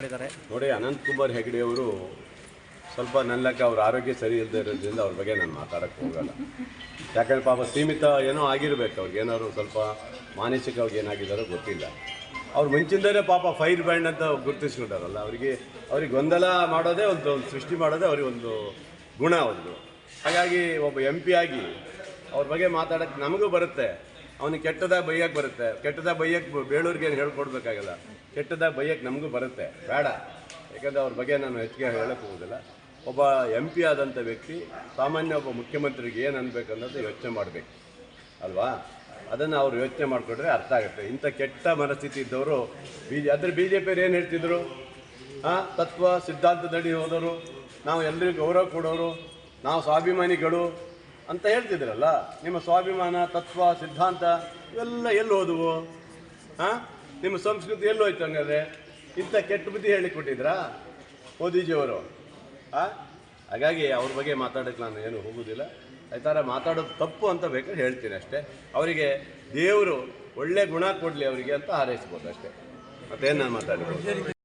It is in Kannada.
ನೋಡಿ, ಅನಂತಕುಮಾರ್ ಹೆಗಡೆ ಅವರು ಸ್ವಲ್ಪ ನನ್ನಕ್ಕೆ ಅವ್ರ ಆರೋಗ್ಯ ಸರಿ ಇಲ್ಲದೆ ಇರೋದ್ರಿಂದ ಅವ್ರ ಬಗ್ಗೆ ನಾನು ಮಾತಾಡೋಕ್ಕೆ ಹೋಗಲ್ಲ. ಯಾಕಂದರೆ ಪಾಪ ಸೀಮಿತ ಏನೋ ಆಗಿರಬೇಕು, ಅವ್ರಿಗೆ ಏನಾದ್ರು ಸ್ವಲ್ಪ ಮಾನಸಿಕವಾಗಿ ಏನಾಗಿದ್ದಾರೋ ಗೊತ್ತಿಲ್ಲ. ಅವ್ರು ಮುಂಚಿಂದಲೇ ಪಾಪ ಫೈರ್ ಬ್ಯಾಂಡ್ ಅಂತ ಗುರುತಿಸ್ಕೊಂಡಾರಲ್ಲ, ಅವ್ರಿಗೆ ಗೊಂದಲ ಮಾಡೋದೇ ಒಂದು ಸೃಷ್ಟಿ ಮಾಡೋದೇ ಅವ್ರಿಗೆ ಒಂದು ಗುಣ ಅವ್ರದ್ದು. ಹಾಗಾಗಿ ಒಬ್ಬ MP ಆಗಿ ಅವ್ರ ಬಗ್ಗೆ ಮಾತಾಡೋಕ್ಕೆ ನಮಗೂ ಬರುತ್ತೆ. ಅವನಿಗೆ ಕೆಟ್ಟದಾಗ ಬೈಯಕ್ಕೆ ಬರುತ್ತೆ, ಕೆಟ್ಟದಾಗ ಬೈಯಕ್ಕೆ ಬೇಳೂರಿಗೇನು ಹೇಳ್ಕೊಡ್ಬೇಕಾಗಲ್ಲ, ಕೆಟ್ಟದಾಗ ಬೈಯಕ್ಕೆ ನಮಗೂ ಬರುತ್ತೆ. ಬೇಡ, ಯಾಕಂದರೆ ಅವ್ರ ಬಗ್ಗೆ ನಾನು ಹೆಚ್ಚಿಗೆ ಹೇಳಕ್ಕೆ ಹೋಗೋದಿಲ್ಲ. ಒಬ್ಬ MP ಆದಂಥ ವ್ಯಕ್ತಿ ಸಾಮಾನ್ಯ ಒಬ್ಬ ಮುಖ್ಯಮಂತ್ರಿಗೆ ಏನು ಅನ್ಬೇಕು ಅನ್ನೋದು ಯೋಚನೆ ಮಾಡಬೇಕು ಅಲ್ವಾ? ಅದನ್ನು ಅವ್ರು ಯೋಚನೆ ಮಾಡಿಕೊಂಡ್ರೆ ಅರ್ಥ ಆಗುತ್ತೆ. ಇಂಥ ಕೆಟ್ಟ ಮನಸ್ಥಿತಿ ಇದ್ದವರು BJP ಏನು ಹೇಳ್ತಿದ್ರು? ತತ್ವ ಸಿದ್ಧಾಂತದಡಿ ಹೋದವರು, ನಾವು ಎಲ್ಲರಿಗೂ ಗೌರವ ಕೊಡೋರು, ನಾವು ಸ್ವಾಭಿಮಾನಿಗಳು ಅಂತ ಹೇಳ್ತಿದ್ರಲ್ಲ. ನಿಮ್ಮ ಸ್ವಾಭಿಮಾನ, ತತ್ವ, ಸಿದ್ಧಾಂತ ಇವೆಲ್ಲ ಎಲ್ಲಿ ಹೋದವು? ನಿಮ್ಮ ಸಂಸ್ಕೃತಿ ಎಲ್ಲಿ ಹೋಯ್ತು? ಹಂಗಾದ್ರೆ ಇಂಥ ಕೆಟ್ಟ ಬುದ್ಧಿ ಹೇಳಿಕೊಟ್ಟಿದ್ರಾ ಮೋದಿಜಿಯವರು? ಹಾಗಾಗಿ ಅವ್ರ ಬಗ್ಗೆ ಮಾತಾಡೋಕ್ಕೆ ನಾನು ಏನು ಹೋಗೋದಿಲ್ಲ. ಈ ಥರ ಮಾತಾಡೋದು ತಪ್ಪು ಅಂತ ಬೇಕಾದ್ರೆ ಹೇಳ್ತೀನಿ ಅಷ್ಟೇ. ಅವರಿಗೆ ದೇವರು ಒಳ್ಳೆ ಗುಣ ಕೊಡಲಿ ಅವರಿಗೆ ಅಂತ ಹಾರೈಸ್ಬೋದು ಅಷ್ಟೇ, ಮತ್ತೇನು ನಾನು ಮಾತಾಡ್ಬೋದು.